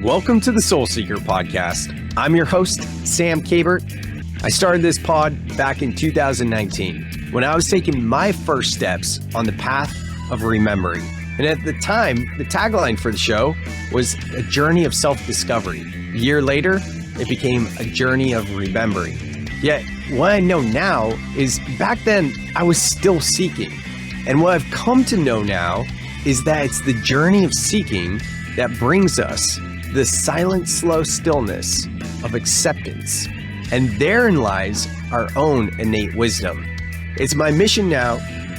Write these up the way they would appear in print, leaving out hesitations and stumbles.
Welcome to the Soul Seeker podcast. I'm your host, Sam Kabert. I started this pod back in 2019 when I was taking my first steps on the path of remembering. And at the time, the tagline for the show was a journey of self-discovery. A year later, it became a journey of remembering. Yet, what I know now is back then I was still seeking. And what I've come to know now is that it's the journey of seeking that brings us the silent, slow stillness of acceptance. And therein lies our own innate wisdom. It's my mission now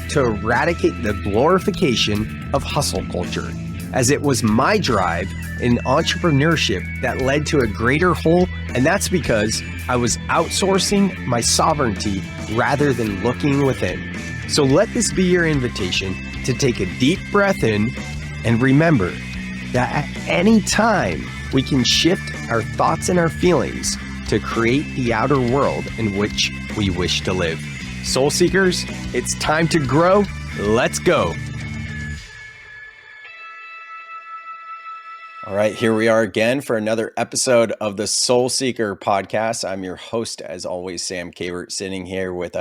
to eradicate the glorification of hustle culture, as it was my drive in entrepreneurship that led to a greater whole, and that's because I was outsourcing my sovereignty rather than looking within. So let this be your invitation to take a deep breath in and remember that at any time we can shift our thoughts and our feelings to create the outer world in which we wish to live. Soul Seekers, it's time to grow. Let's go. All right, here we are again for another episode of the Soul Seeker podcast. I'm your host, as always, Sam Kabert, sitting here with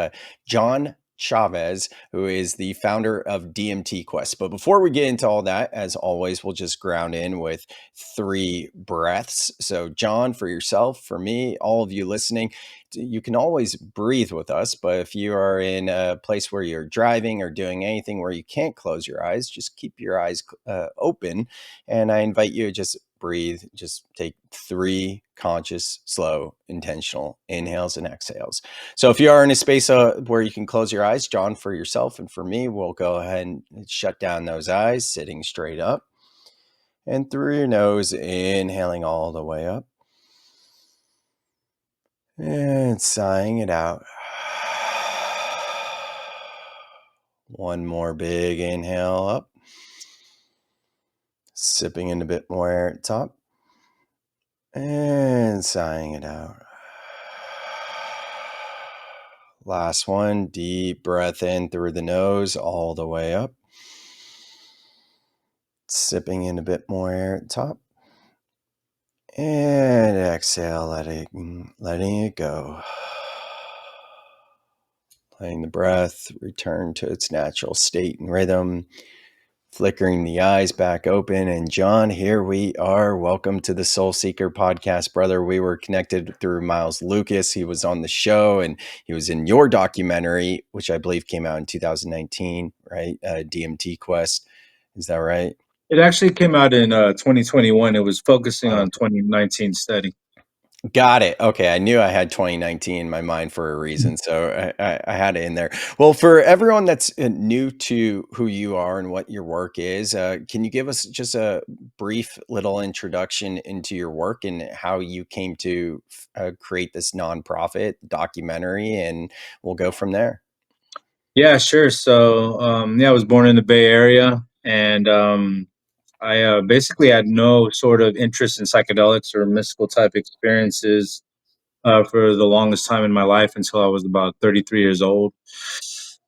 John Chavez, who is the founder of DMT Quest. But before we get into all that, as always, we'll just ground in with 3 breaths. So John, for yourself, for me, all of you listening, you can always breathe with us. But if you are in a place where you're driving or doing anything where you can't close your eyes, just keep your eyes open. And I invite you to just breathe, just take 3 conscious, slow, intentional inhales and exhales. So if you are in a space where you can close your eyes, John, for yourself and for me, we'll go ahead and shut down those eyes, sitting straight up. And through your nose, inhaling all the way up. And sighing it out. One more big inhale up. Sipping in a bit more air at the top. And sighing it out. Last one, deep breath in through the nose all the way up. Sipping in a bit more air at the top. And exhale, letting it go. Letting the breath return to its natural state and rhythm. Flickering the eyes back open. And John, here we are. Welcome to the Soul Seeker podcast, brother. We were connected through Miles Lucas. He was on the show and he was in your documentary, which I believe came out in 2019, right? DMT Quest. Is that right? It actually came out in 2021. It was focusing on 2019 study. Got it. Okay. I knew I had 2019 in my mind for a reason. So I had it in there. Well, for everyone that's new to who you are and what your work is, can you give us just a brief little introduction into your work and how you came to create this nonprofit documentary, and we'll go from there. Yeah, sure. So, I was born in the Bay Area, and I basically had no sort of interest in psychedelics or mystical type experiences for the longest time in my life until I was about 33 years old.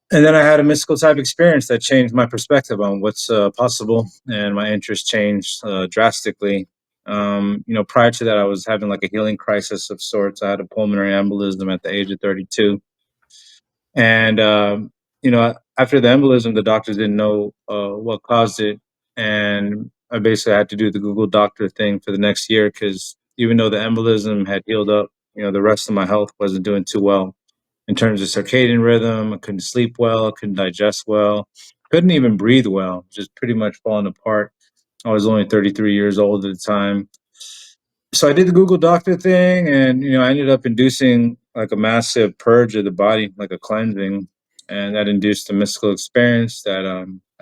And then I had a mystical type experience that changed my perspective on what's possible, and my interest changed drastically. Prior to that, I was having like a healing crisis of sorts. I had a pulmonary embolism at the age of 32. And, after the embolism, the doctors didn't know what caused it. And I basically had to do the Google doctor thing for the next year because even though the embolism had healed up, the rest of my health wasn't doing too well in terms of circadian rhythm. I couldn't sleep well, I couldn't digest well, couldn't even breathe well, just pretty much falling apart. I was only 33 years old at the time. So I did the Google doctor thing, and I ended up inducing like a massive purge of the body, like a cleansing, and that induced a mystical experience that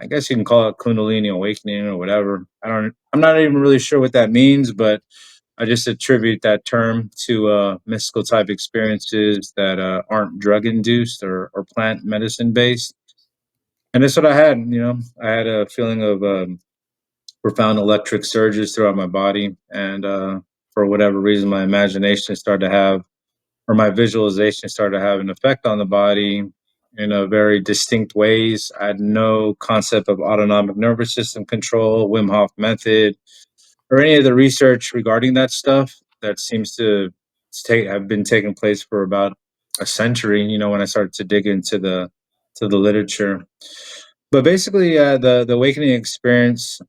I guess you can call it Kundalini awakening or whatever. I'm not even really sure what that means, but I just attribute that term to mystical type experiences that aren't drug induced or plant medicine based. And that's what I had. I had a feeling of profound electric surges throughout my body, and for whatever reason, my imagination started to have, or my visualization started to have an effect on the body in a very distinct ways. I had no concept of autonomic nervous system control, Wim Hof Method, or any of the research regarding that stuff that seems to have been taking place for about a century. When I started to dig into the literature, but basically, the awakening experience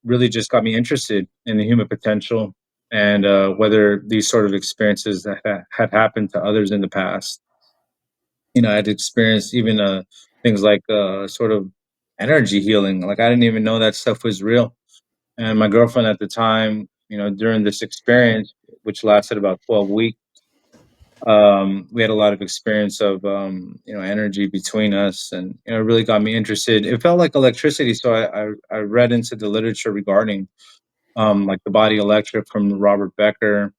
really just got me interested in the human potential and whether these sort of experiences that had happened to others in the past. I'd experienced even things like sort of energy healing. Like I didn't even know that stuff was real. And my girlfriend at the time, during this experience, which lasted about 12 weeks, we had a lot of experience of energy between us, and it really got me interested. It felt like electricity, so I read into the literature regarding like the body electric from Robert Becker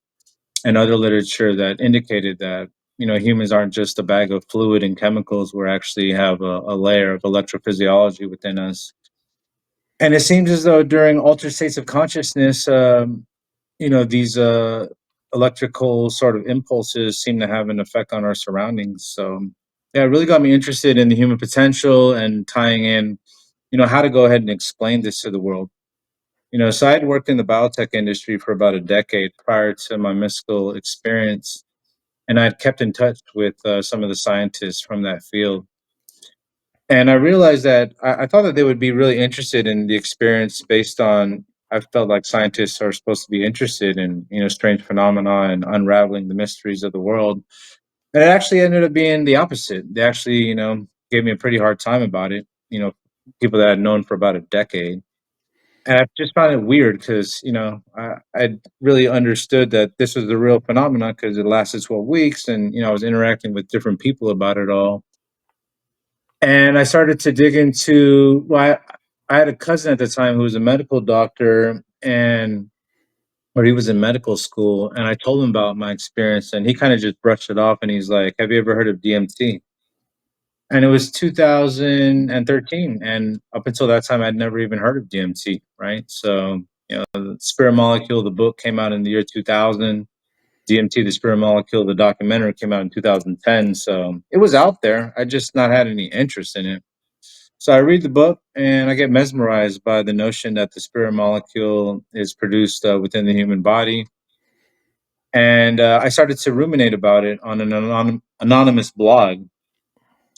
and other literature that indicated that humans aren't just a bag of fluid and chemicals. We actually have a layer of electrophysiology within us. And it seems as though during altered states of consciousness, these electrical sort of impulses seem to have an effect on our surroundings. So, yeah, it really got me interested in the human potential and tying in, how to go ahead and explain this to the world. So I had worked in the biotech industry for about a decade prior to my mystical experience, and I'd kept in touch with some of the scientists from that field. And I realized that I thought that they would be really interested in the experience based on, I felt like scientists are supposed to be interested in, strange phenomena and unraveling the mysteries of the world. And it actually ended up being the opposite. They actually, gave me a pretty hard time about it, people that I'd known for about a decade. And I just found it weird because, I really understood that this was the real phenomenon because it lasted 12 weeks and, I was interacting with different people about it all. And I started to dig into, well, I had a cousin at the time who was a medical doctor, and or he was in medical school, and I told him about my experience, and he kind of just brushed it off, and he's like, "Have you ever heard of DMT?" And it was 2013, and up until that time, I'd never even heard of DMT. Right, so the Spirit Molecule, the book came out in the year 2000. DMT, the Spirit Molecule, the documentary came out in 2010. So it was out there. I just not had any interest in it. So I read the book and I get mesmerized by the notion that the spirit molecule is produced within the human body. And I started to ruminate about it on an anonymous blog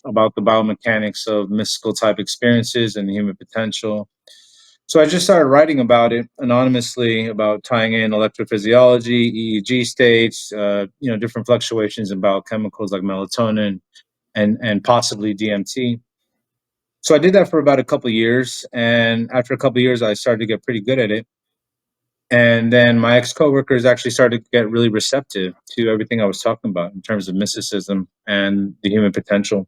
about the biomechanics of mystical type experiences and the human potential. So I just started writing about it anonymously, about tying in electrophysiology, EEG states, different fluctuations in biochemicals like melatonin and possibly DMT. So I did that for about a couple of years, and after a couple of years, I started to get pretty good at it. And then my ex coworkers actually started to get really receptive to everything I was talking about in terms of mysticism and the human potential.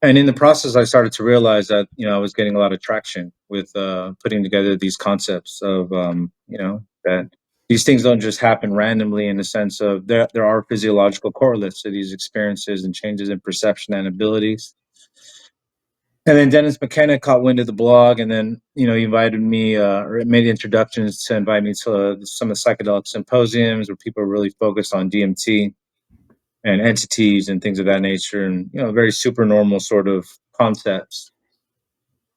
And in the process, I started to realize that I was getting a lot of traction with putting together these concepts of that these things don't just happen randomly in the sense of there are physiological correlates to these experiences and changes in perception and abilities. And then Dennis McKenna caught wind of the blog, and then he invited me or made introductions to invite me to some of the psychedelic symposiums where people are really focused on DMT and entities and things of that nature, and very super normal sort of concepts.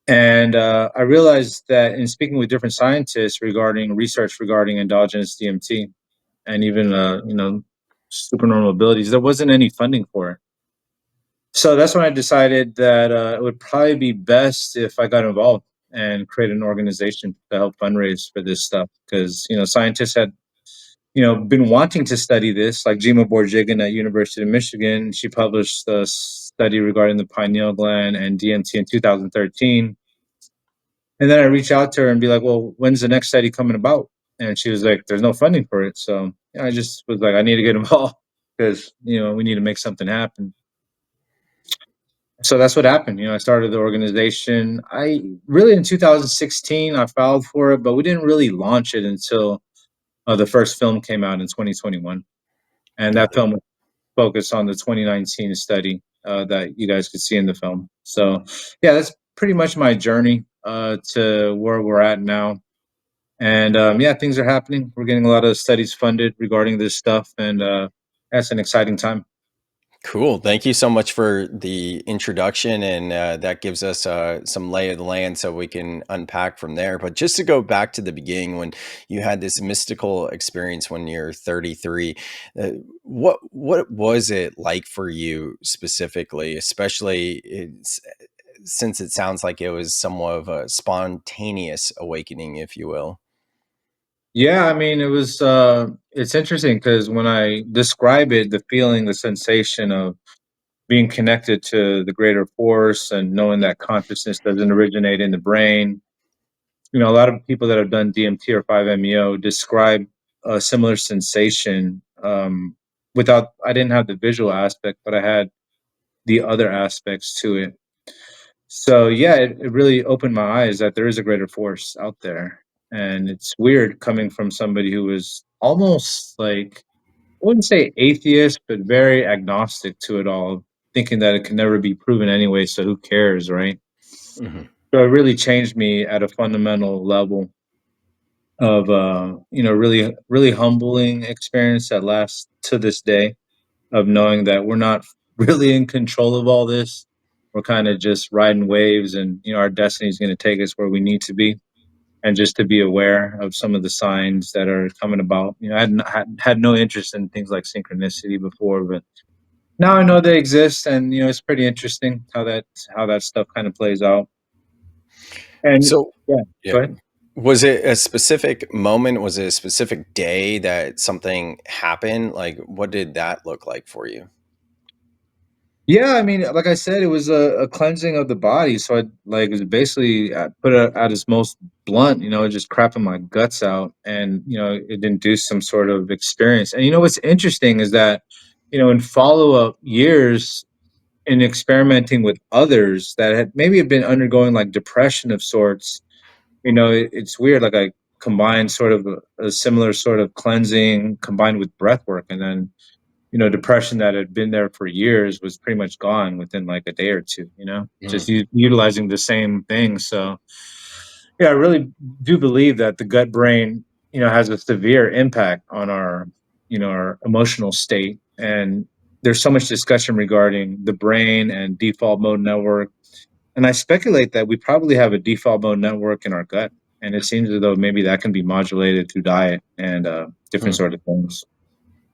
And I realized that in speaking with different scientists regarding research regarding endogenous DMT and even supernormal abilities, there wasn't any funding for it. So that's when I decided that it would probably be best if I got involved and created an organization to help fundraise for this stuff because scientists had been wanting to study this, like Jima Borjigan at University of Michigan. She published a study regarding the pineal gland and DMT in 2013. And then I reached out to her and be like, "Well, when's the next study coming about?" And she was like, "There's no funding for it." So I just was like, "I need to get involved because we need to make something happen." So that's what happened. I started the organization. I really in 2016 I filed for it, but we didn't really launch it until the first film came out in 2021, and that Got it. film was focused on the 2019 study that you guys could see in the film. So yeah, that's pretty much my journey to where we're at now. And yeah, things are happening. We're getting a lot of studies funded regarding this stuff, and that's an exciting time. Cool. Thank you so much for the introduction, and that gives us some lay of the land so we can unpack from there. But just to go back to the beginning, when you had this mystical experience when you're 33, uh, what was it like for you specifically, especially since it sounds like it was somewhat of a spontaneous awakening, if you will. Yeah, I mean, it's interesting because when I describe it, the feeling, the sensation of being connected to the greater force and knowing that consciousness doesn't originate in the brain. A lot of people that have done DMT or 5-MeO describe a similar sensation. I didn't have the visual aspect, but I had the other aspects to it. So yeah, it really opened my eyes that there is a greater force out there. And it's weird coming from somebody who was almost like, I wouldn't say atheist, but very agnostic to it all, thinking that it can never be proven anyway, so who cares, right? Mhm. So it really changed me at a fundamental level of really really humbling experience that lasts to this day, of knowing that we're not really in control of all this. We're kind of just riding waves, and our destiny is going to take us where we need to be. And just to be aware of some of the signs that are coming about. I had no interest in things like synchronicity before, but now I know they exist, and it's pretty interesting how that stuff kind of plays out. And So, yeah, yeah. go ahead. Was it a specific moment? Was it a specific day that something happened? Like, what did that look like for you? Yeah, I mean, like I said, it was a cleansing of the body. So I like it was basically put it at its most blunt, just crapping my guts out, and it induced some sort of experience. And what's interesting is that in follow up years, in experimenting with others that had maybe have been undergoing like depression of sorts, it's weird. Like I combined sort of a similar sort of cleansing combined with breath work, and then depression that had been there for years was pretty much gone within like a day or two, Mm, just utilizing the same thing. So, yeah, I really do believe that the gut brain, has a severe impact on our emotional state. And there's so much discussion regarding the brain and default mode network. And I speculate that we probably have a default mode network in our gut. And it seems as though maybe that can be modulated through diet and different hmm. sort of things.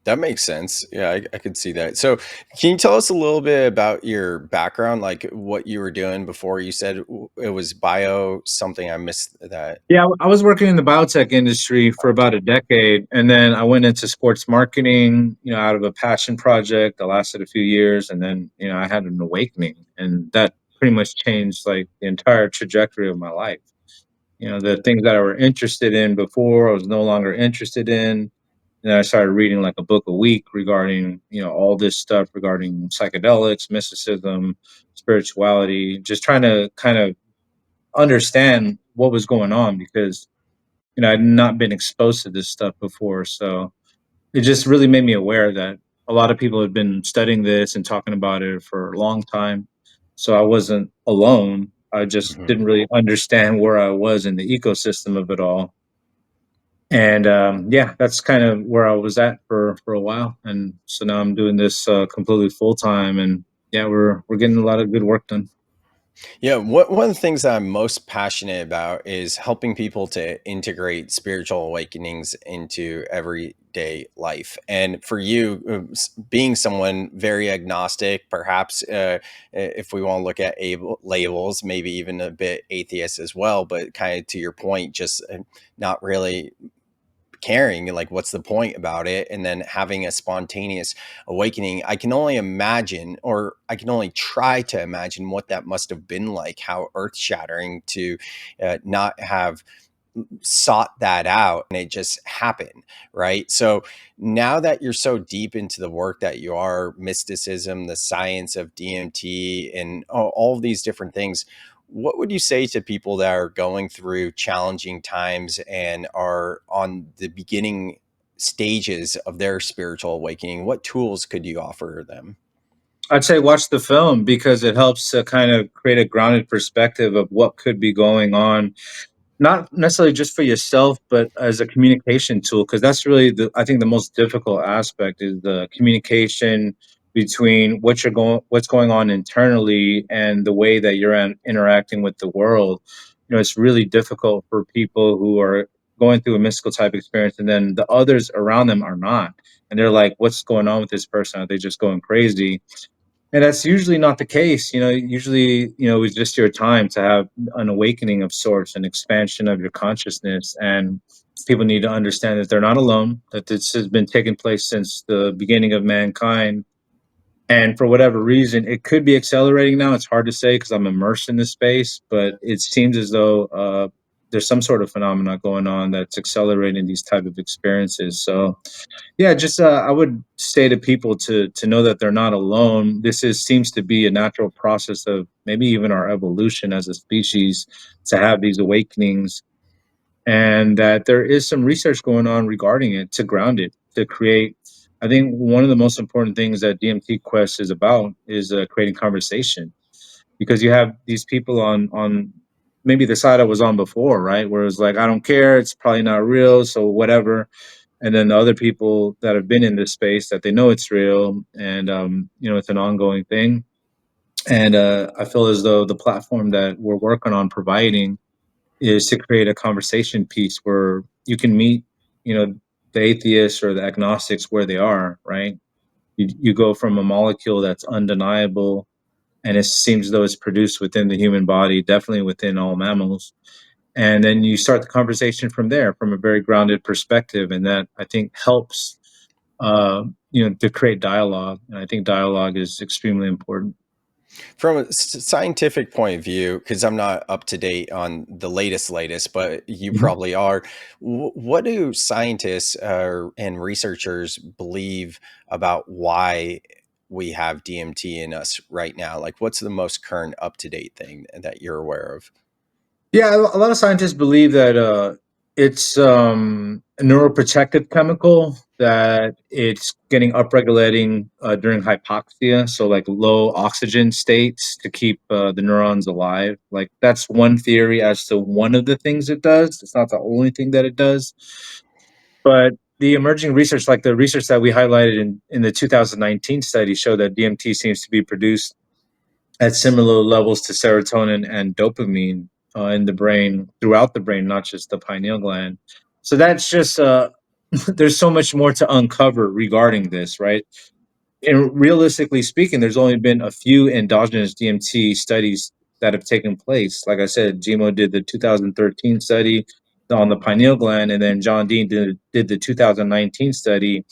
That makes sense. Yeah, I could see that. So, can you tell us a little bit about your background, like what you were doing before? You said it was bio something. I missed that. Yeah, I was working in the biotech industry for about a decade, and then I went into sports marketing, out of a passion project that lasted a few years, and then, I had an awakening, and that pretty much changed like the entire trajectory of my life. The things that I were interested in before, I was no longer interested in. And I started reading like a book a week regarding, all this stuff regarding psychedelics, mysticism, spirituality, just trying to kind of understand what was going on because I'd not been exposed to this stuff before. So it just really made me aware that a lot of people had been studying this and talking about it for a long time. So I wasn't alone. I just Mhm. didn't really understand where I was in the ecosystem of it all. And yeah, that's kind of where I was at for a while. And so now I'm doing this completely full time. And yeah, we're getting a lot of good work done. Yeah, one of the things that I'm most passionate about is helping people to integrate spiritual awakenings into everyday life. And for you, being someone very agnostic, perhaps if we want to look at labels, maybe even a bit atheist as well, but kind of to your point, just not really caring, like what's the point about it, and then having a spontaneous awakening. I can only imagine, or I can only try to imagine what that must have been like, how earth shattering to not have sought that out and it just happened, right? So now that you're so deep into the work that you are, mysticism, the science of DMT, and all of these different things, what would you say to people that are going through challenging times and are on the beginning stages of their spiritual awakening? What tools could you offer them? I'd say watch the film because it helps to kind of create a grounded perspective of what could be going on, not necessarily just for yourself, but as a communication tool. Because that's really I think the most difficult aspect is the communication between what's going on internally and the way that you're interacting with the world. It's really difficult for people who are going through a mystical type experience, and then the others around them are not, and they're like, "What's going on with this person? Are they just going crazy?" And that's usually not the case. Usually, it's just your time to have an awakening of sorts, an expansion of your consciousness. And people need to understand that they're not alone, that this has been taking place since the beginning of mankind. And for whatever reason, it could be accelerating now. It's hard to say because I'm immersed in this space, but it seems as though there's some sort of phenomena going on that's accelerating these type of experiences. So yeah, just I would say to people to know that they're not alone. This is seems to be a natural process of maybe even our evolution as a species to have these awakenings, and that there is some research going on regarding it to ground it, to create. I think one of the most important things that DMT Quest is about is creating conversation, because you have these people on maybe the side I was on before, right? Where it's like, I don't care, it's probably not real, so whatever. And then the other people that have been in this space, that they know it's real, and it's an ongoing thing. And I feel as though the platform that we're working on providing is to create a conversation piece where you can meet, you know, the atheists or the agnostics where they are, right? You go from a molecule that's undeniable, and it seems as though it's produced within the human body, definitely within all mammals. And then you start the conversation from there, from a very grounded perspective. And that, I think, helps, to create dialogue. And I think dialogue is extremely important. From a scientific point of view, because I'm not up to date on the latest, but you Mhm. probably are. What do scientists and researchers believe about why we have DMT in us right now? Like, what's the most current up to date thing that you're aware of? Yeah, a lot of scientists believe that it's a neuroprotective chemical, that it's getting upregulating during hypoxia, so like low oxygen states, to keep the neurons alive. Like, that's one theory as to one of the things it does. It's not the only thing that it does, but the emerging research, like the research that we highlighted in the 2019 study, show that DMT seems to be produced at similar levels to serotonin and dopamine in the brain, throughout the brain, not just the pineal gland. So that's just there's so much more to uncover regarding this, right? And realistically speaking, there's only been a few endogenous DMT studies that have taken place. Like I said, GMO did the 2013 study on the pineal gland, and then John Dean did the 2019 study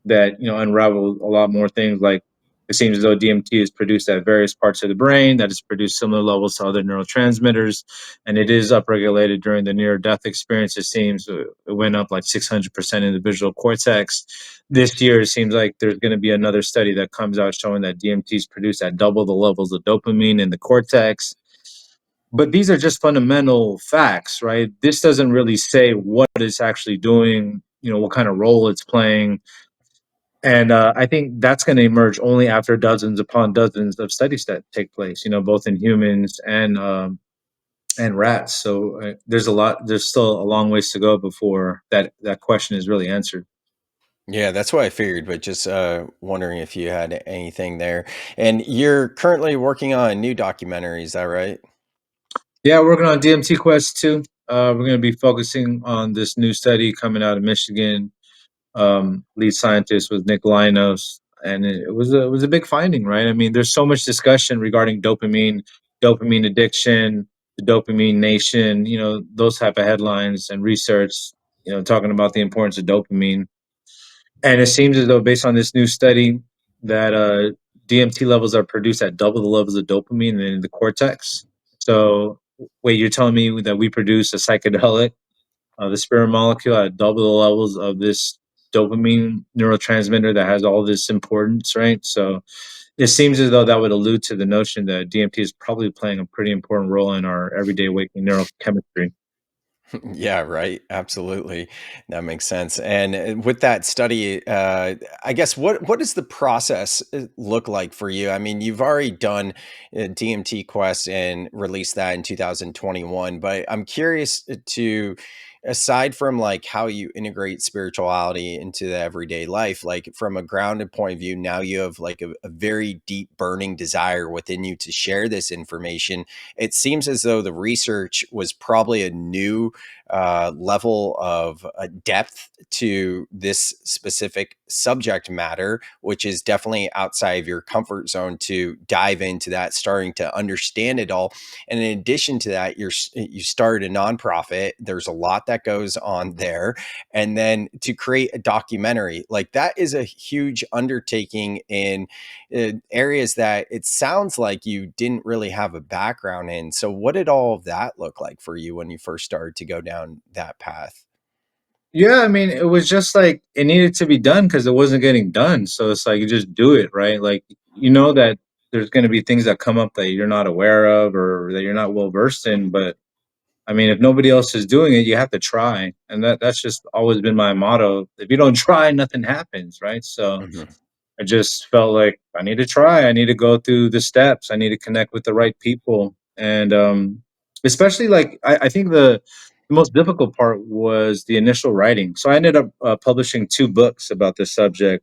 that unravel a lot more things. Like, it seems as though DMT is produced at various parts of the brain, that is produced similar levels to other neurotransmitters, and it is upregulated during the near-death experience. It seems it went up like 600% in the visual cortex. This year, it seems like there's going to be another study that comes out showing that DMT is produced at double the levels of dopamine in the cortex. But these are just fundamental facts, right? This doesn't really say what it's actually doing, what kind of role it's playing. And I think that's going to emerge only after dozens upon dozens of studies that take place, both in humans and rats. So there's still a long ways to go before that question is really answered. Yeah, that's what I figured, but just wondering if you had anything there. And you're currently working on a new documentary, is that right? Yeah, working on DMT Quest too. We're going to be focusing on this new study coming out of Michigan. Lead scientist was Nick Linos, and it was a big finding, right? I mean, there's so much discussion regarding dopamine addiction, the dopamine nation, those type of headlines and research, talking about the importance of dopamine. And it seems as though, based on this new study, that DMT levels are produced at double the levels of dopamine in the cortex. So, wait, you're telling me that we produce a psychedelic, the spirit molecule, at double the levels of this dopamine neurotransmitter that has all this importance, right? So it seems as though that would allude to the notion that DMT is probably playing a pretty important role in our everyday waking neurochemistry. Yeah, right. Absolutely. That makes sense. And with that study, I guess what does the process look like for you? I mean, you've already done DMT Quest and released that in 2021, but I'm curious to aside from like how you integrate spirituality into the everyday life, like from a grounded point of view, now you have like a very deep burning desire within you to share this information. It seems as though the research was probably a new level of depth to this specific subject matter, which is definitely outside of your comfort zone to dive into that, starting to understand it all. And in addition to that, you started a nonprofit. There's a lot that goes on there. And then to create a documentary, like that is a huge undertaking in areas that it sounds like you didn't really have a background in. So what did all of that look like for you when you first started to go down that path? Yeah, I mean, it was just like it needed to be done because it wasn't getting done. So it's like you just do it, right? Like you know that there's going to be things that come up that you're not aware of or that you're not well versed in. But I mean, if nobody else is doing it, you have to try, and that's just always been my motto. If you don't try, nothing happens, right? So Mhm. I just felt like I need to try. I need to go through the steps. I need to connect with the right people. And especially like I think the most difficult part was the initial writing. So I ended up publishing two books about this subject.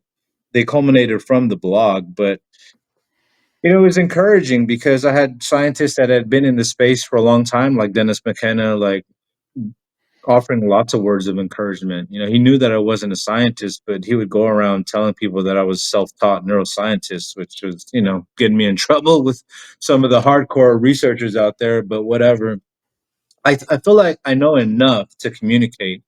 They culminated from the blog, but it was encouraging because I had scientists that had been in the space for a long time, like Dennis McKenna, like offering lots of words of encouragement. You know, he knew that I wasn't a scientist, but he would go around telling people that I was self-taught neuroscientist, which was, getting me in trouble with some of the hardcore researchers out there, but whatever. I feel like I know enough to communicate,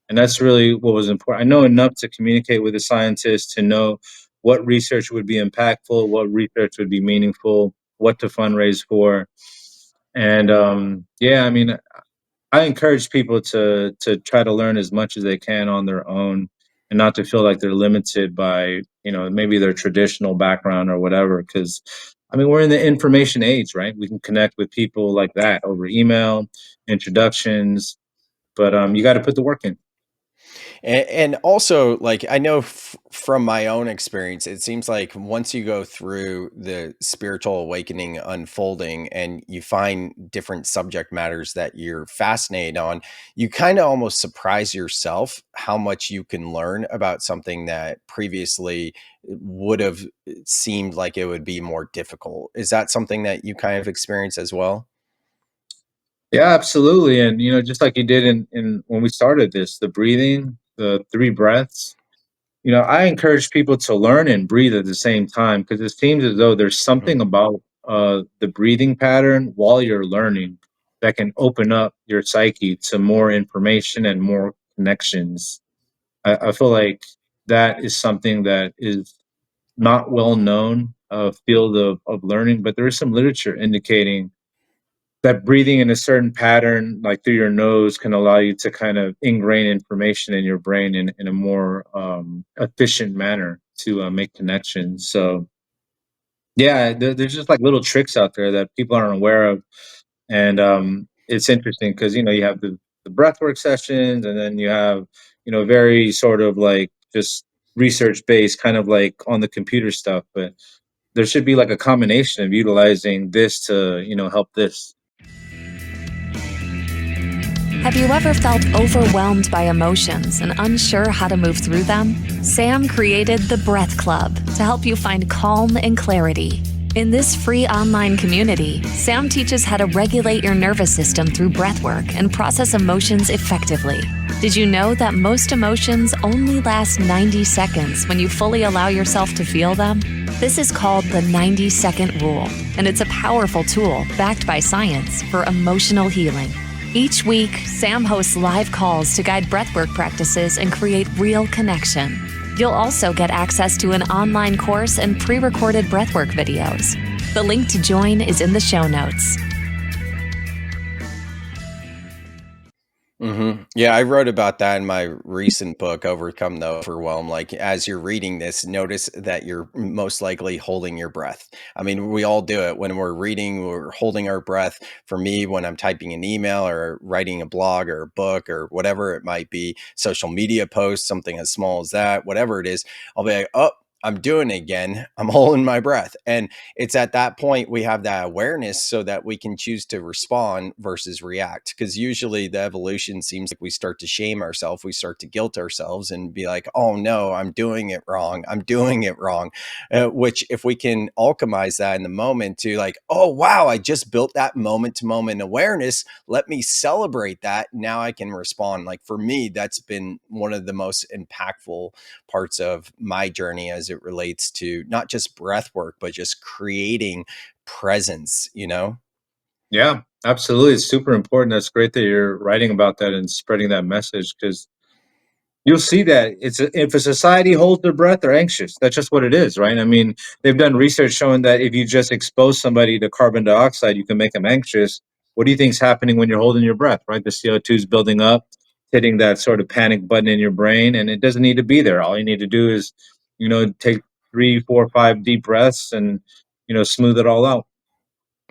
and that's really what was important. I know enough to communicate with a scientist to know what research would be impactful, what research would be meaningful, what to fundraise for. And yeah, I mean, I encourage people to try to learn as much as they can on their own and not to feel like they're limited by, maybe their traditional background or whatever. Because I mean, we're in the information age, right? We can connect with people like that over email, introductions, but you got to put the work in. And also, like, I know from my own experience, it seems like once you go through the spiritual awakening unfolding and you find different subject matters that you're fascinated on, you kind of almost surprise yourself how much you can learn about something that previously would have seemed like it would be more difficult. Is that something that you kind of experience as well? Yeah, absolutely. And just like you did in when we started this, the breathing, the three breaths. I encourage people to learn and breathe at the same time because it seems as though there's Mhm. something about the breathing pattern while you're learning that can open up your psyche to more information and more connections. I feel like that is something that is not well known field of learning, but there is some literature indicating that breathing in a certain pattern, like through your nose, can allow you to kind of ingrain information in your brain in a more efficient manner to make connections. So, yeah, there's just like little tricks out there that people aren't aware of. And it's interesting because, you have the breathwork sessions and then you have, very sort of like just research based, kind of like on the computer stuff. But there should be like a combination of utilizing this to, help this. Have you ever felt overwhelmed by emotions and unsure how to move through them? Sam created the Breath Club to help you find calm and clarity. In this free online community, Sam teaches how to regulate your nervous system through breathwork and process emotions effectively. Did you know that most emotions only last 90 seconds when you fully allow yourself to feel them? This is called the 90-second rule, and it's a powerful tool backed by science for emotional healing. Each week, Sam hosts live calls to guide breathwork practices and create real connection. You'll also get access to an online course and pre-recorded breathwork videos. The link to join is in the show notes. Yeah, I wrote about that in my recent book, Overcome the Overwhelm. Like, as you're reading this, notice that you're most likely holding your breath. I mean, we all do it when we're reading, we're holding our breath. For me, when I'm typing an email or writing a blog or a book or whatever it might be, social media posts, something as small as that, whatever it is, I'll be like, oh, I'm doing it again. I'm holding my breath. And it's at that point we have that awareness so that we can choose to respond versus react. Because usually the evolution seems like we start to shame ourselves, we start to guilt ourselves and be like, oh no, I'm doing it wrong. I'm doing it wrong. Which, if we can alchemize that in the moment to like, oh wow, I just built that moment to moment awareness. Let me celebrate that. Now I can respond. Like for me, that's been one of the most impactful parts of my journey as it relates to not just breath work, but just creating presence, you know? Yeah, absolutely. It's super important. That's great that you're writing about that and spreading that message because you'll see that if a society holds their breath, they're anxious. That's just what it is, right? I mean, they've done research showing that if you just expose somebody to carbon dioxide, you can make them anxious. What do you think is happening when you're holding your breath, right? The CO2 is building up, hitting that sort of panic button in your brain, and it doesn't need to be there. All you need to do is, take 3, 4, 5 deep breaths and, smooth it all out.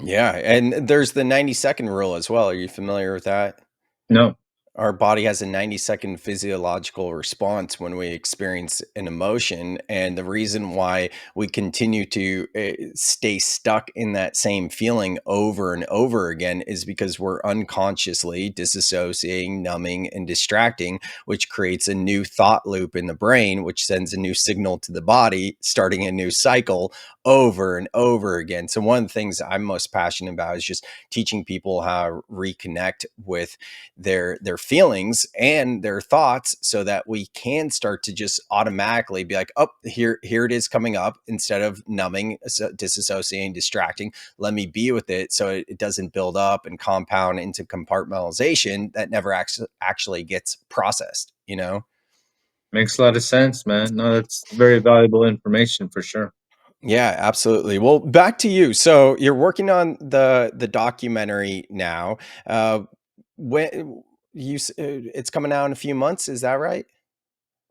Yeah. And there's the 90-second rule as well. Are you familiar with that? No. Our body has a 90-second physiological response when we experience an emotion. And the reason why we continue to stay stuck in that same feeling over and over again is because we're unconsciously disassociating, numbing, and distracting, which creates a new thought loop in the brain, which sends a new signal to the body, starting a new cycle over and over again. So, one of the things I'm most passionate about is just teaching people how to reconnect with their feelings and their thoughts so that we can start to just automatically be like, oh, here it is coming up, instead of numbing, disassociating, distracting. Let me be with it so it doesn't build up and compound into compartmentalization that never actually gets processed, you know? Makes a lot of sense, man. No, that's very valuable information for sure. Yeah, absolutely. Well, back to you. So you're working on the documentary now. When it's coming out in a few months, is that right?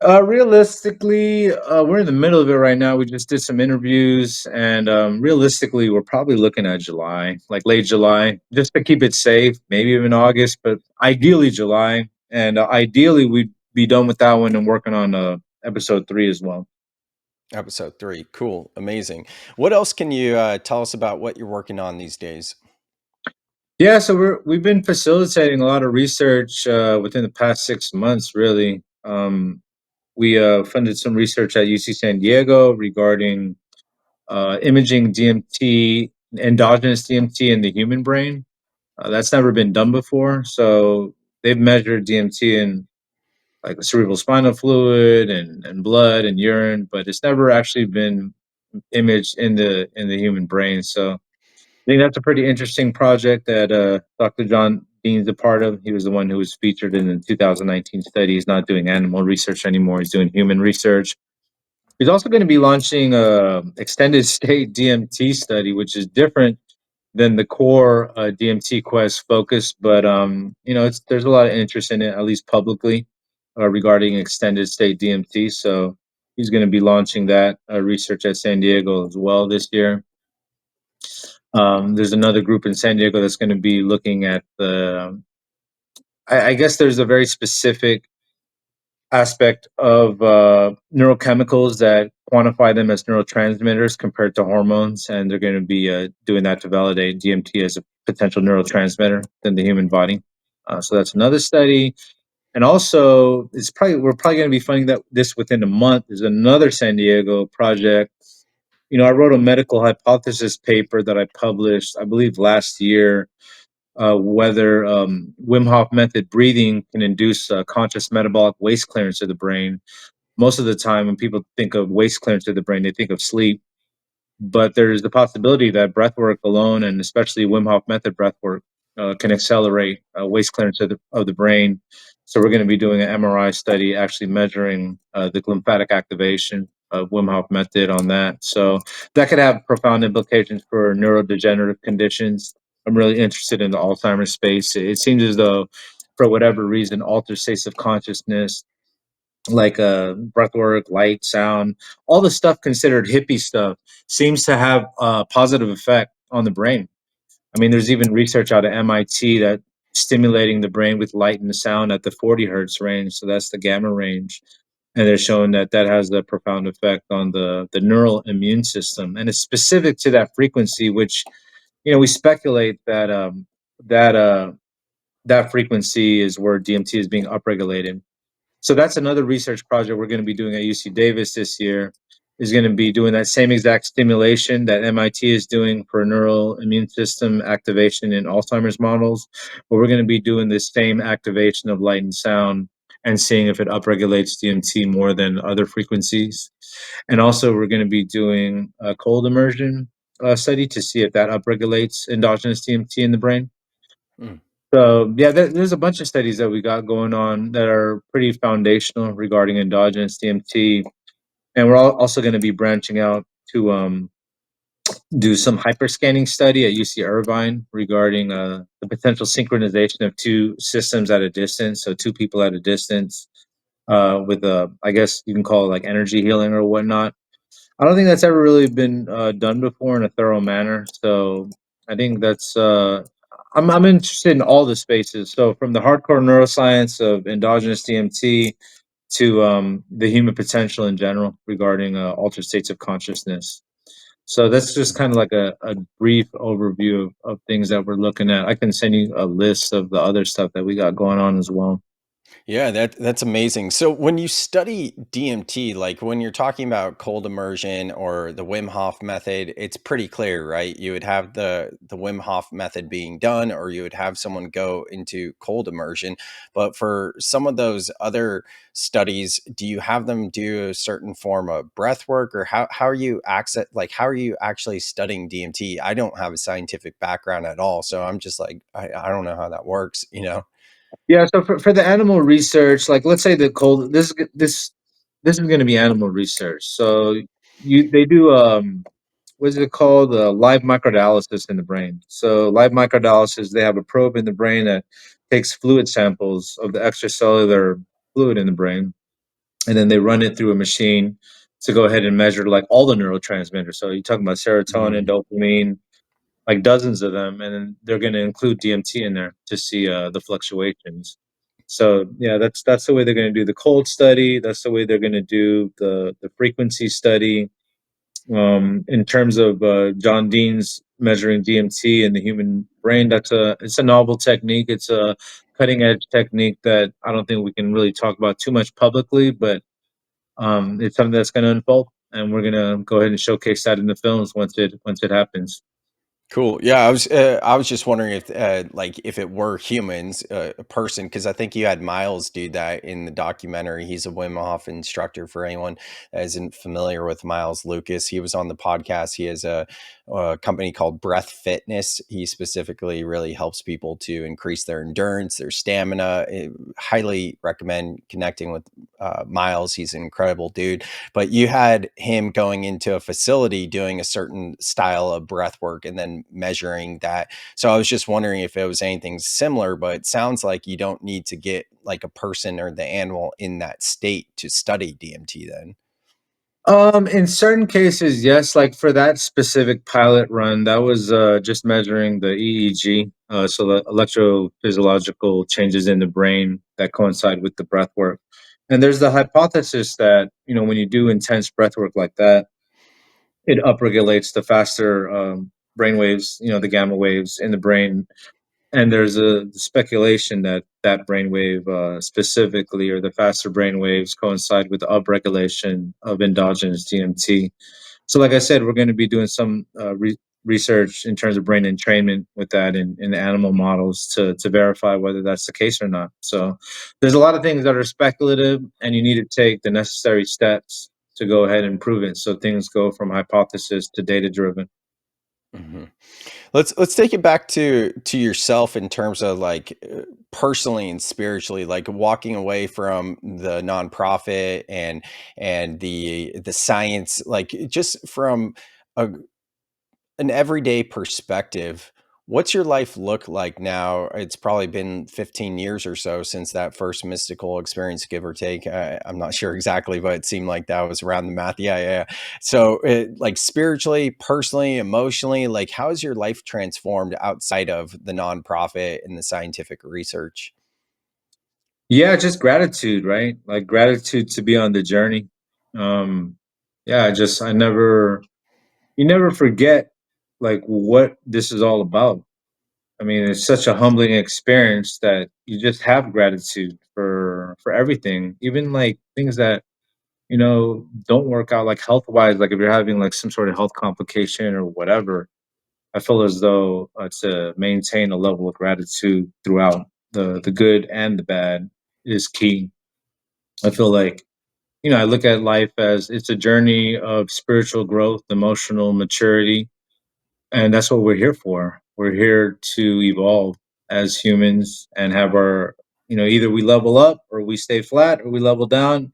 Realistically, we're in the middle of it right now. We just did some interviews, and realistically, we're probably looking at July, like late July, just to keep it safe. Maybe even August, but ideally July. And ideally, we'd be done with that one and working on episode 3 as well. Episode 3. Cool. Amazing. What else can you tell us about what you're working on these days? Yeah, so we've been facilitating a lot of research within the past 6 months. Really, we funded some research at UC San Diego regarding imaging DMT, endogenous DMT in the human brain. That's never been done before. So they've measured DMT in like the cerebral spinal fluid and blood and urine, but it's never actually been imaged in the human brain. So I think that's a pretty interesting project that Dr. John Dean's a part of. He was the one who was featured in the 2019 study. He's not doing animal research anymore. He's doing human research. He's also going to be launching a extended state DMT study, which is different than the core DMT Quest focus. But there's a lot of interest in it, at least publicly, regarding extended state DMT. So he's going to be launching that research at San Diego as well this year. There's another group in San Diego that's going to be looking at the. I guess there's a very specific aspect of neurochemicals that quantify them as neurotransmitters compared to hormones, and they're going to be doing that to validate DMT as a potential neurotransmitter in the human body. So that's another study, and also we're probably going to be funding that this within a month. There's another San Diego project. I wrote a medical hypothesis paper that I published, I believe, last year, whether Wim Hof Method breathing can induce conscious metabolic waste clearance of the brain. Most of the time, when people think of waste clearance of the brain, they think of sleep. But there's the possibility that breath work alone, and especially Wim Hof Method breath work, can accelerate waste clearance of the brain. So we're going to be doing an MRI study, actually measuring the lymphatic activation of Wim Hof Method on that. So that could have profound implications for neurodegenerative conditions. I'm really interested in the Alzheimer's space. It seems as though, for whatever reason, altered states of consciousness like breath work, light, sound, all the stuff considered hippie stuff seems to have a positive effect on the brain. I mean, there's even research out of MIT that stimulating the brain with light and sound at the 40 hertz range, so that's the gamma range, and they're showing that that has a profound effect on the neural immune system, and it's specific to that frequency, which we speculate that that that frequency is where DMT is being upregulated. So that's another research project we're going to be doing at UC Davis this year. Is going to be doing that same exact stimulation that MIT is doing for neural immune system activation in Alzheimer's models. But we're going to be doing this same activation of light and sound and seeing if it upregulates DMT more than other frequencies. And also, we're going to be doing a cold immersion study to see if that upregulates endogenous DMT in the brain. Mm. So yeah, there's a bunch of studies that we got going on that are pretty foundational regarding endogenous DMT, and we're also going to be branching out to do some hyperscanning study at UC Irvine regarding the potential synchronization of two systems at a distance, so two people at a distance, with I guess you can call it like energy healing or whatnot. I don't think that's ever really been done before in a thorough manner. So I think that's I'm interested in all the spaces. So from the hardcore neuroscience of endogenous DMT to the human potential in general regarding altered states of consciousness. So that's just kind of like a brief overview of things that we're looking at. I can send you a list of the other stuff that we got going on as well. Yeah, that's amazing. So when you study DMT, like when you're talking about cold immersion or the Wim Hof method, it's pretty clear, right? You would have the Wim Hof method being done, or you would have someone go into cold immersion. But for some of those other studies, do you have them do a certain form of breath work, or how are you how are you actually studying DMT? I don't have a scientific background at all, so I'm just like I don't know how that works, you know? Yeah, so for the animal research, like let's say the cold this is going to be animal research. So they do what is it called? Live microdialysis in the brain. So live microdialysis, they have a probe in the brain that takes fluid samples of the extracellular fluid in the brain, and then they run it through a machine to go ahead and measure like all the neurotransmitters. So you're talking about serotonin, dopamine, like dozens of them, and then they're going to include DMT in there to see the fluctuations. So yeah, that's the way they're going to do the cold study. That's the way they're going to do the frequency study. In terms of John Dean's measuring DMT in the human brain, it's a novel technique. It's a cutting edge technique that I don't think we can really talk about too much publicly, but it's something that's going to unfold, and we're going to go ahead and showcase that in the films once it happens. Cool. Yeah, I was just wondering if like if it were humans, a person, because I think you had Miles do that in the documentary. He's a Wim Hof instructor. For anyone that isn't familiar with Miles Lucas, he was on the podcast. He has a company called Breath Fitness. He specifically really helps people to increase their endurance, their stamina. Highly recommend connecting with Miles. He's an incredible dude. But you had him going into a facility doing a certain style of breath work and then measuring that. So I was just wondering if it was anything similar, but it sounds like you don't need to get like a person or the animal in that state to study DMT then. In certain cases, yes. Like for that specific pilot run, that was just measuring the EEG, so the electrophysiological changes in the brain that coincide with the breath work. And there's the hypothesis that when you do intense breath work like that, it upregulates the faster brain waves, the gamma waves in the brain. And there's a speculation that that brainwave specifically, or the faster brain waves, coincide with the upregulation of endogenous DMT. So, like I said, we're going to be doing some research in terms of brain entrainment with that in animal models to verify whether that's the case or not. So, there's a lot of things that are speculative, and you need to take the necessary steps to go ahead and prove it. So things go from hypothesis to data driven. Mhm. Let's take it back to yourself in terms of like personally and spiritually, like walking away from the nonprofit and the science, like just from a, an everyday perspective. What's your life look like now? It's probably been 15 years or so since that first mystical experience, give or take. I'm not sure exactly, but it seemed like that was around the math. Yeah, yeah. Yeah. So, like spiritually, personally, emotionally, like how has your life transformed outside of the nonprofit and the scientific research? Yeah, just gratitude, right? Like gratitude to be on the journey. Um, yeah, you never forget like what this is all about. I mean, it's such a humbling experience that you just have gratitude for everything, even like things that don't work out, like health wise. Like if you're having like some sort of health complication or whatever, I feel as though to maintain a level of gratitude throughout the good and the bad is key. I feel like I look at life as it's a journey of spiritual growth, emotional maturity, and that's what we're here for. We're here to evolve as humans and have either we level up or we stay flat or we level down.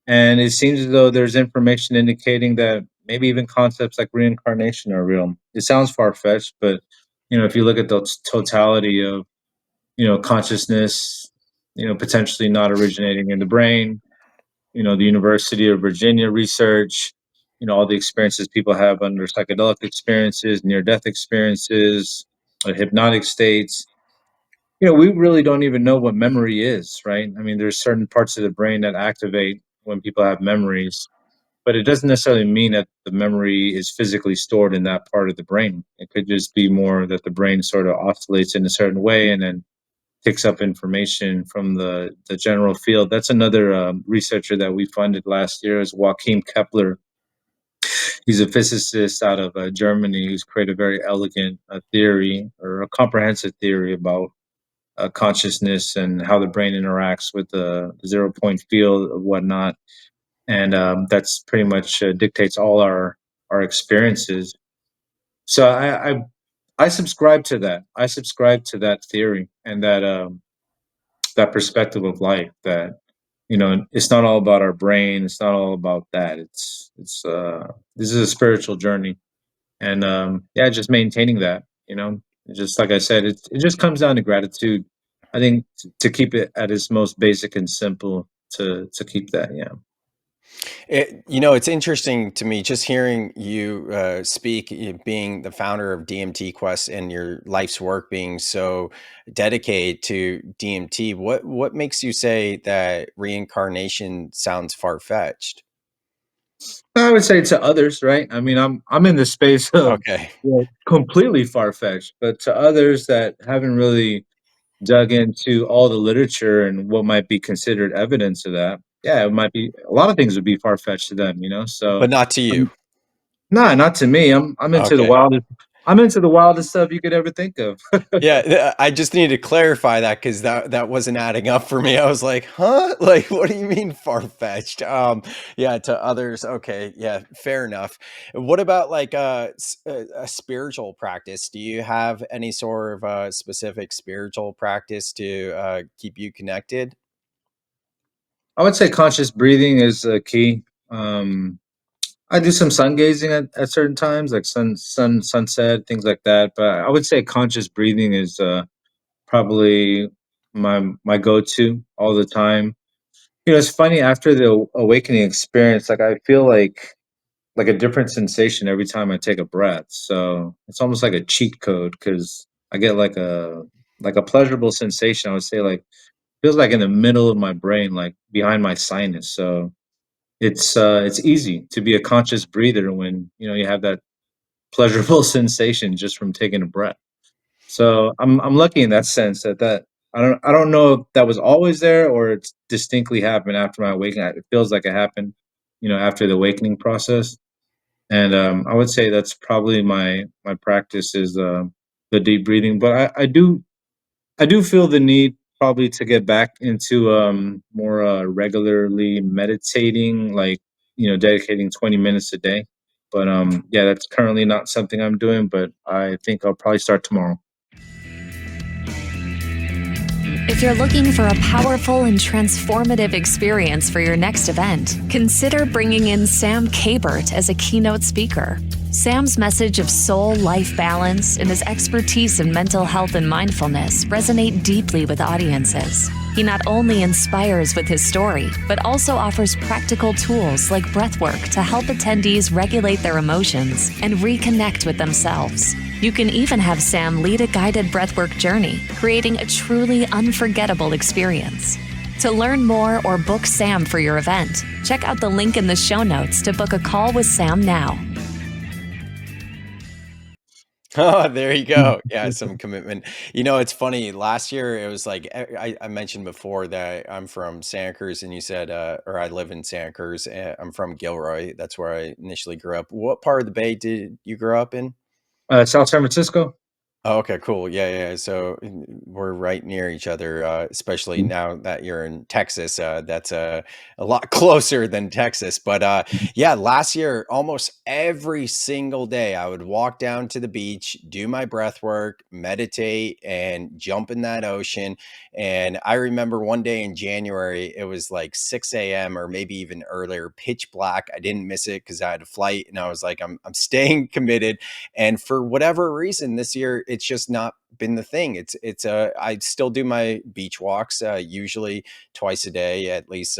And it seems as though there's information indicating that maybe even concepts like reincarnation are real. It sounds far fetched, but if you look at the totality of consciousness, potentially not originating in the brain, the University of Virginia research, all the experiences people have under psychedelic experiences, near death experiences, hypnotic states. We really don't even know what memory is, right? I mean, there's certain parts of the brain that activate when people have memories, but it doesn't necessarily mean that the memory is physically stored in that part of the brain. It could just be more that the brain sort of oscillates in a certain way and then picks up information from the general field. That's another researcher that we funded last year is Joachim Kepler. He's a physicist out of Germany who's created a very elegant theory or a comprehensive theory about consciousness and how the brain interacts with the 0 point field or whatnot. And that's pretty much dictates all our experiences. So I subscribe to that. I subscribe to that theory and that perspective of life that it's not all about our brain, it's not all about that. It's this is a spiritual journey, and yeah, just maintaining that. Just like I said, it just comes down to gratitude. I think to keep it at its most basic and simple, to keep that. Yeah. It's interesting to me just hearing you speak, being the founder of DMT Quest and your life's work being so dedicated to DMT. What makes you say that reincarnation sounds far-fetched? I would say to others, right? I mean, I'm in the space of Okay. completely far fetched, but to others that haven't really dug into all the literature and what might be considered evidence of that, yeah, it might be a lot of things would be far fetched to them, But So, not to you. nah, not to me. I'm into the Okay. wildest. I'm into the wildest stuff you could ever think of. Yeah, I just need to clarify that because that wasn't adding up for me. I was like, "Huh? Like, what do you mean far-fetched?" Yeah, to others, okay, yeah, fair enough. What about like a spiritual practice? Do you have any sort of specific spiritual practice to keep you connected? I would say conscious breathing is key. Um, I do some sun gazing at certain times, like sunset, things like that. But I would say conscious breathing is probably my go-to all the time. It's funny after the awakening experience, like I feel like a different sensation every time I take a breath. So it's almost like a cheat code because I get like a pleasurable sensation. I would say like feels like in the middle of my brain, like behind my sinus. So it's easy to be a conscious breather when you have that pleasurable sensation just from taking a breath. So I'm lucky in that sense that I don't know if that was always there or it's distinctly happened after my awakening. It feels like it happened, after the awakening process. And I would say that's probably my practice is the deep breathing. But I do feel the need probably to get back into more regularly meditating, like dedicating 20 minutes a day. But yeah, that's currently not something I'm doing. But I think I'll probably start tomorrow. If you're looking for a powerful and transformative experience for your next event, consider bringing in Sam Kabert as a keynote speaker. Sam's message of soul life balance and his expertise in mental health and mindfulness resonate deeply with audiences. He not only inspires with his story, but also offers practical tools like breathwork to help attendees regulate their emotions and reconnect with themselves. You can even have Sam lead a guided breathwork journey, creating a truly unforgettable experience. To learn more or book Sam for your event, check out the link in the show notes to book a call with Sam now. Oh, there you go. Yeah, some commitment. It's funny. Last year, it was like I mentioned before that I'm from Santa Cruz, and you said, or I live in Santa Cruz. I'm from Gilroy. That's where I initially grew up. What part of the Bay did you grow up in? South San Francisco. Oh, okay, cool. Yeah, yeah. So we're right near each other, especially now that you're in Texas. That's a lot closer than Texas. But yeah, last year, almost every single day, I would walk down to the beach, do my breath work, meditate, and jump in that ocean. And I remember one day in January, it was like 6 a.m. or maybe even earlier, pitch black. I didn't miss it because I had a flight, and I was like, I'm staying committed. And for whatever reason, this year it's just not been the thing. I still do my beach walks, usually twice a day, at least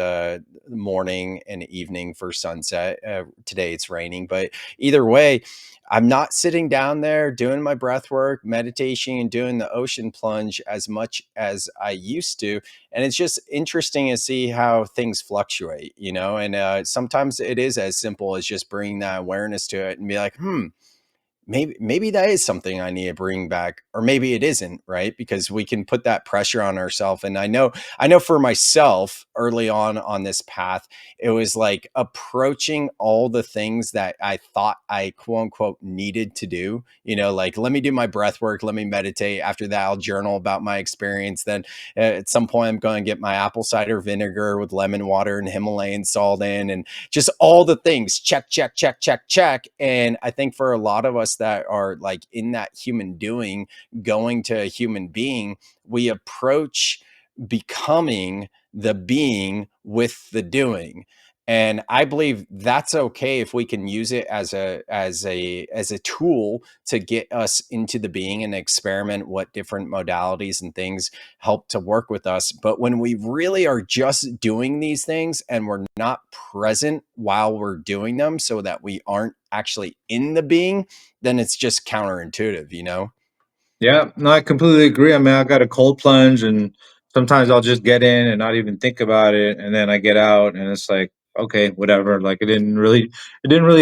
morning and evening for sunset. Today it's raining, but either way, I'm not sitting down there doing my breath work, meditation, and doing the ocean plunge as much as I used to. And it's just interesting to see how things fluctuate, and sometimes it is as simple as just bringing that awareness to it and be like, maybe that is something I need to bring back, or maybe it isn't, right? Because we can put that pressure on ourselves. And I know for myself early on this path, it was like approaching all the things that I thought I quote unquote needed to do, like, let me do my breath work, let me meditate. After that, I'll journal about my experience. Then at some point, I'm going to get my apple cider vinegar with lemon water and Himalayan salt in, and just all the things, check, check, check, check, check. And I think for a lot of us that are like in that human doing, going to a human being, we approach becoming the being with the doing. And I believe that's okay if we can use it as a tool to get us into the being and experiment what different modalities and things help to work with us. But when we really are just doing these things and we're not present while we're doing them, so that we aren't actually in the being, then it's just counterintuitive. Yeah, no, I completely agree. I mean, I got a cold plunge, and sometimes I'll just get in and not even think about it, and then I get out, and it's like, okay, whatever. Like it didn't really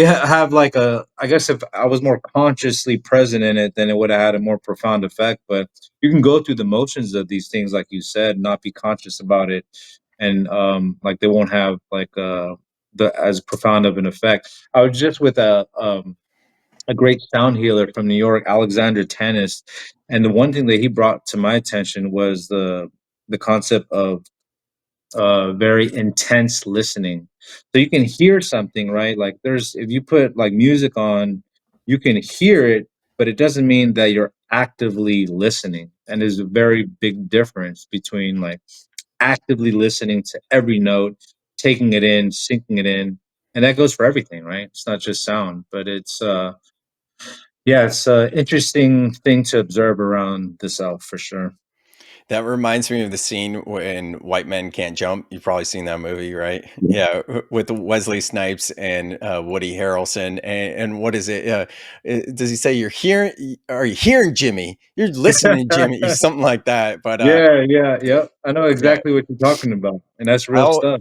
have like a. I guess if I was more consciously present in it, then it would have had a more profound effect. But you can go through the motions of these things, like you said, not be conscious about it, and like they won't have like the as profound of an effect. I was just with a great sound healer from New York, Alexander Tanis. And the one thing that he brought to my attention was the concept of very intense listening. So you can hear something, right? Like there's if you put like music on, you can hear it, but it doesn't mean that you're actively listening. And there's a very big difference between like actively listening to every note, taking it in, sinking it in. And that goes for everything, right? It's not just sound, but it's an interesting thing to observe around the South for sure. That reminds me of the scene when White Men Can't Jump. You've probably seen that movie, right? Yeah. Yeah, with Wesley Snipes and Woody Harrelson. And what is it? Does he say, Are you hearing Jimmy? You're listening, Jimmy," something like that. But Yeah, yeah, yep. I know yeah, exactly what you're talking about, and that's real I stuff.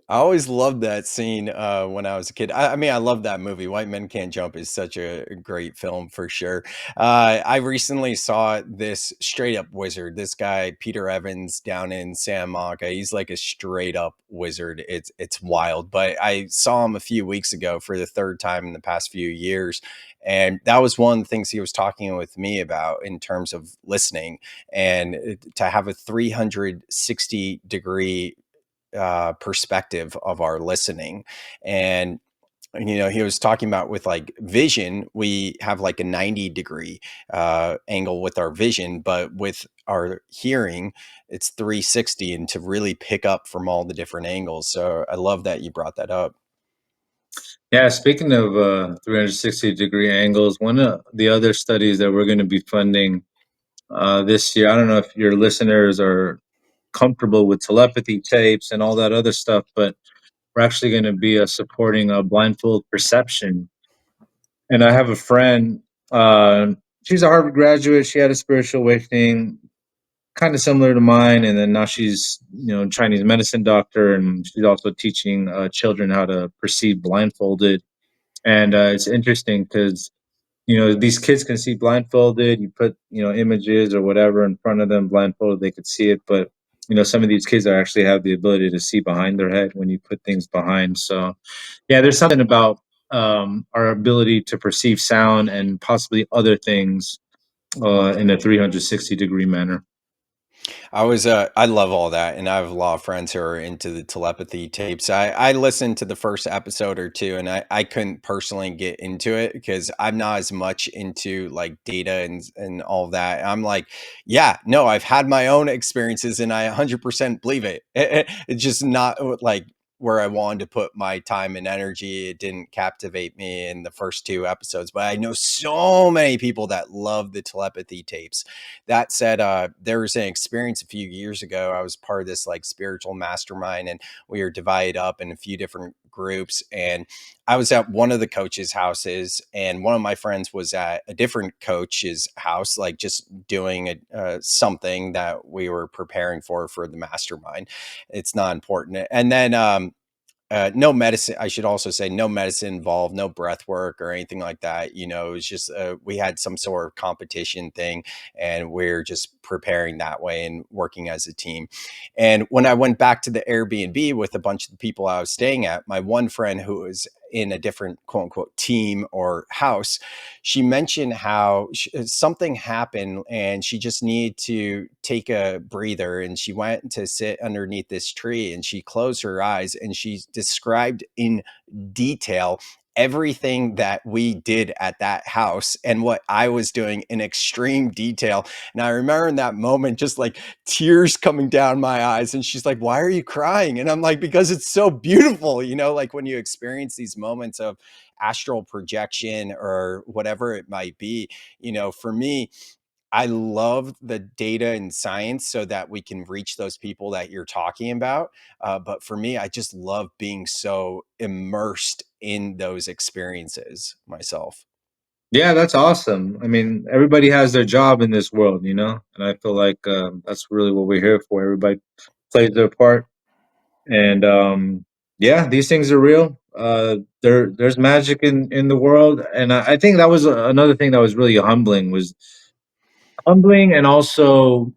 I always loved that scene when I was a kid. I mean, I love that movie. White Men Can't Jump is such a great film for sure. I recently saw this straight up wizard. This guy, Peter Evans, down in Santa Monica. He's like a straight up wizard. It's wild. But I saw him a few weeks ago for the third time in the past few years. And that was one of the things he was talking with me about in terms of listening, and to have a 360-degree perspective of our listening. And he was talking about with like vision, we have like a 90-degree angle with our vision, but with our hearing, it's 360, and to really pick up from all the different angles. So I love that you brought that up. Yeah, speaking of 360-degree angles, one of the other studies that we're going to be funding this year, I don't know if your listeners are comfortable with telepathy tapes and all that other stuff, but we're actually going to be supporting a blindfold perception. And I have a friend, she's a Harvard graduate. She had a spiritual awakening. kind of similar to mine. And then now she's, Chinese medicine doctor, and she's also teaching children how to perceive blindfolded. And it's interesting because, these kids can see blindfolded. You put, images or whatever in front of them blindfolded, they could see it. But, some of these kids actually have the ability to see behind their head when you put things behind. So, yeah, there's something about our ability to perceive sound and possibly other things in a 360-degree manner. I love all that. And I have a lot of friends who are into the telepathy tapes. I listened to the first episode or two, and I couldn't personally get into it because I'm not as much into like data and all of that. I'm like, yeah, no, I've had my own experiences and I 100% believe it. It's just not like where I wanted to put my time and energy. It didn't captivate me in the first two episodes, but I know so many people that love the telepathy tapes. That said, there was an experience a few years ago. I was part of this like spiritual mastermind, and we were divided up in a few different groups. And I was at one of the coaches' houses, and one of my friends was at a different coach's house, like just doing something that we were preparing for the mastermind. It's not important. And then no medicine. I should also say no medicine involved, no breath work or anything like that. It was just we had some sort of competition thing, and we're just preparing that way and working as a team. And when I went back to the Airbnb with a bunch of the people I was staying at, my one friend who was in a different quote unquote team or house, she mentioned how something happened and she just needed to take a breather, and she went to sit underneath this tree and she closed her eyes and she described in detail everything that we did at that house and what I was doing in extreme detail. And I remember in that moment, just like tears coming down my eyes. And she's like, "Why are you crying?" And I'm like, "Because it's so beautiful." Like when you experience these moments of astral projection or whatever it might be, for me, I love the data and science so that we can reach those people that you're talking about. But for me, I just love being so immersed in those experiences myself. Yeah, that's awesome. I mean, everybody has their job in this world, and I feel like that's really what we're here for. Everybody plays their part, and yeah, these things are real. There's magic in the world, and I think that was another thing that was really humbling, and also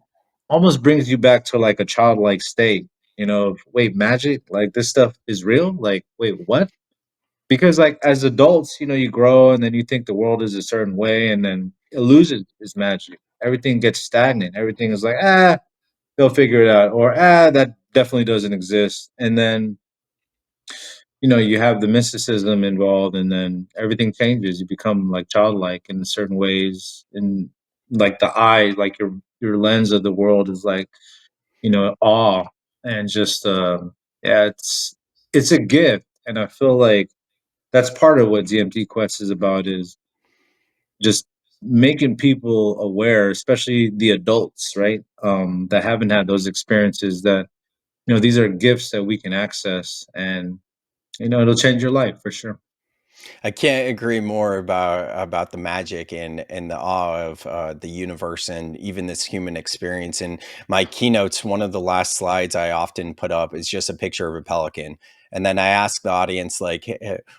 almost brings you back to like a childlike state. Wait, magic? Like this stuff is real? Like, wait, what? Because like as adults, you grow and then you think the world is a certain way, and then it loses its magic. Everything gets stagnant. Everything is like, they'll figure it out, or that definitely doesn't exist. And then you have the mysticism involved, and then everything changes. You become like childlike in certain ways, and like the eye, like your lens of the world is like awe, and just yeah, it's a gift. And I feel like that's part of what DMT Quest is about, is just making people aware, especially the adults, right? That haven't had those experiences, that, these are gifts that we can access, and, it'll change your life for sure. I can't agree more about the magic and the awe of the universe and even this human experience. In my keynotes, one of the last slides I often put up is just a picture of a pelican. And then I ask the audience, like,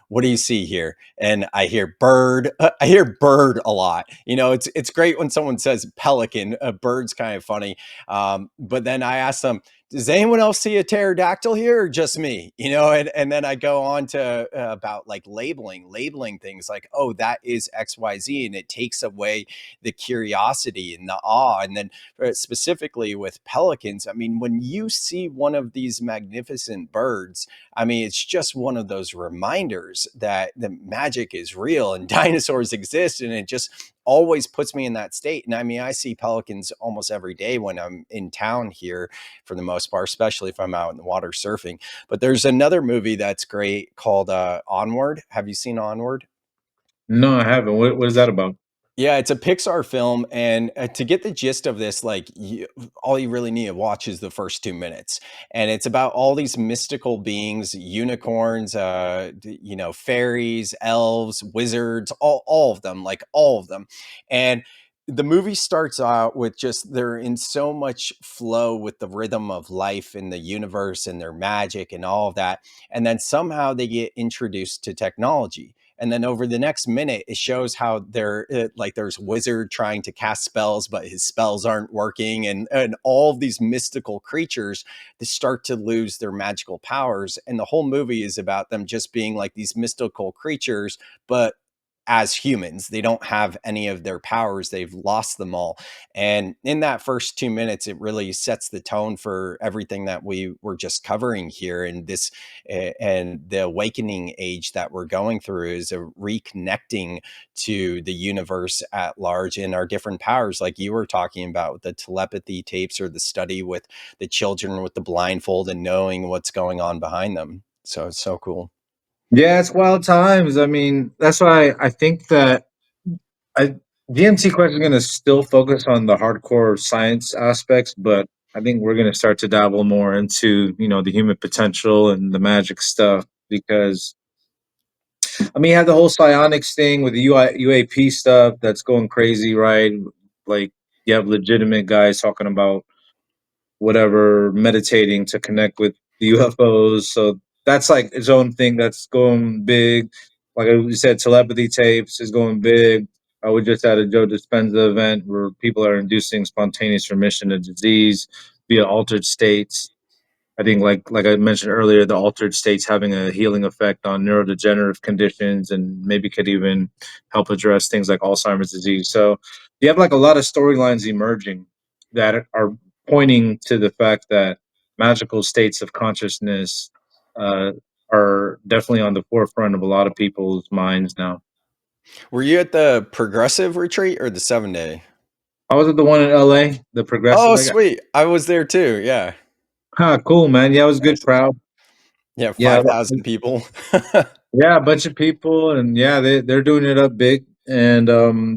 what do you see here? And I hear bird. I hear bird a lot. It's great when someone says pelican. Bird's kind of funny. But then I ask them, does anyone else see a pterodactyl here or just me? And then I go on to about like labeling things like, oh, that is XYZ. And it takes away the curiosity and the awe. And then specifically with pelicans, I mean, when you see one of these magnificent birds, I mean, it's just one of those reminders that the magic is real and dinosaurs exist. And it just always puts me in that state. And I mean, I see pelicans almost every day when I'm in town here for the most part, especially if I'm out in the water surfing. But there's another movie that's great called Onward. Have you seen Onward? No, I haven't. What is that about? Yeah, it's a Pixar film, and to get the gist of this, like all you really need to watch is the first 2 minutes, and it's about all these mystical beings, unicorns, fairies, elves, wizards, all of them, like all of them, and the movie starts out with just they're in so much flow with the rhythm of life in the universe and their magic and all of that. And then somehow they get introduced to technology. And then over the next minute, it shows how they're like there's wizard trying to cast spells, but his spells aren't working. And all of these mystical creatures that start to lose their magical powers. And the whole movie is about them just being like these mystical creatures, but as humans, they don't have any of their powers. They've lost them all. And in that first 2 minutes, it really sets the tone for everything that we were just covering here. And this, and the awakening age that we're going through is a reconnecting to the universe at large and our different powers, like you were talking about with the telepathy tapes or the study with the children with the blindfold and knowing what's going on behind them. So it's so cool. Yeah, it's wild times. I mean, that's why I think that I DMT Quest is going to still focus on the hardcore science aspects, but I think we're going to start to dabble more into, the human potential and the magic stuff because I mean, you have the whole psionics thing with the UAP stuff that's going crazy, right? Like you have legitimate guys talking about whatever meditating to connect with the UFOs. So that's like its own thing that's going big. Like we said, telepathy tapes is going big. We just had a Joe Dispenza event where people are inducing spontaneous remission of disease via altered states. I think, like I mentioned earlier, the altered states having a healing effect on neurodegenerative conditions and maybe could even help address things like Alzheimer's disease. So you have like a lot of storylines emerging that are pointing to the fact that magical states of consciousness are definitely on the forefront of a lot of people's minds now. Were you at the progressive retreat or the 7-day? I was at the one in LA, the progressive. Oh, sweet. I was there too. Yeah. Cool, man. Yeah, it was a good crowd. Yeah. Yeah, 5,000 people. yeah, a bunch of people, and yeah, they're doing it up big, and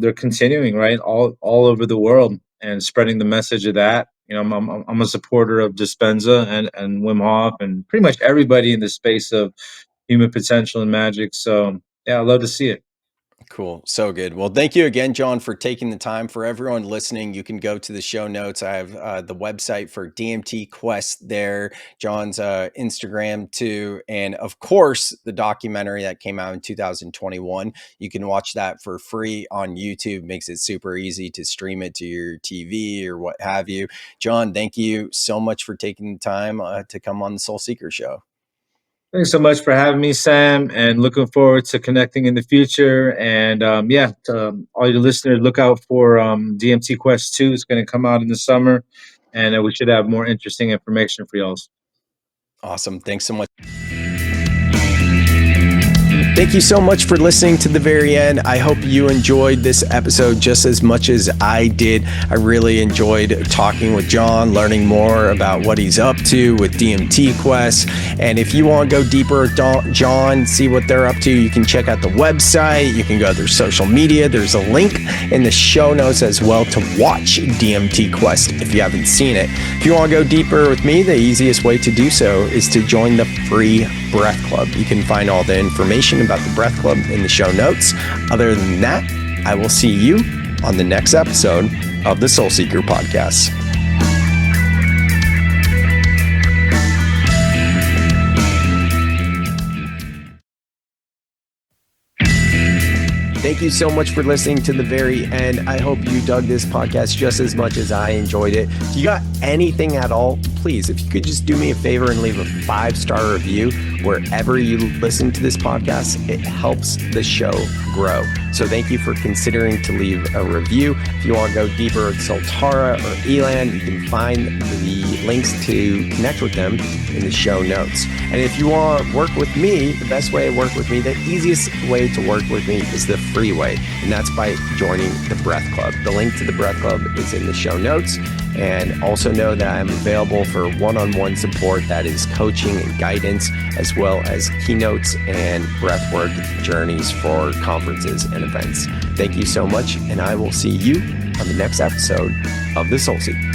they're continuing right all over the world and spreading the message of that. I'm a supporter of Dispenza and Wim Hof and pretty much everybody in the space of human potential and magic. So yeah, I love to see it. Cool. So good. Well, thank you again, John, for taking the time. For everyone listening, you can go to the show notes. I have the website for DMT Quest there, John's Instagram too. And of course, the documentary that came out in 2021. You can watch that for free on YouTube. Makes it super easy to stream it to your TV or what have you. John, thank you so much for taking the time to come on the Soul Seeker Show. Thanks so much for having me, Sam, and looking forward to connecting in the future. And all your listeners, look out for DMT Quest 2. It's going to come out in the summer, and we should have more interesting information for y'all. Awesome. Thanks so much. Thank you so much for listening to the very end. I hope you enjoyed this episode just as much as I did. I really enjoyed talking with John, learning more about what he's up to with DMT Quest. And if you want to go deeper with John, see what they're up to, you can check out the website. You can go to their social media. There's a link in the show notes as well to watch DMT Quest if you haven't seen it. If you want to go deeper with me, the easiest way to do so is to join the free Breath Club. You can find all the information about the Breath Club in the show notes. Other than that, I will see you on the next episode of the Soul Seeker podcast. Thank you so much for listening to the very end. I hope you dug this podcast just as much as I enjoyed it. If you got anything at all, please, if you could just do me a favor and leave a 5-star review wherever you listen to this podcast, it helps the show grow. So thank you for considering to leave a review. If you want to go deeper with Soltara or Elan, you can find the links to connect with them in the show notes. And if you want to work with me, the best way to work with me, the easiest way to work with me is the free way, and that's by joining the Breath Club. The link to the Breath Club is in the show notes. And also know that I'm available for one-on-one support, that is coaching and guidance, as well as keynotes and breathwork journeys for conferences and events. Thank you so much, and I will see you on the next episode of The Soul Seeker.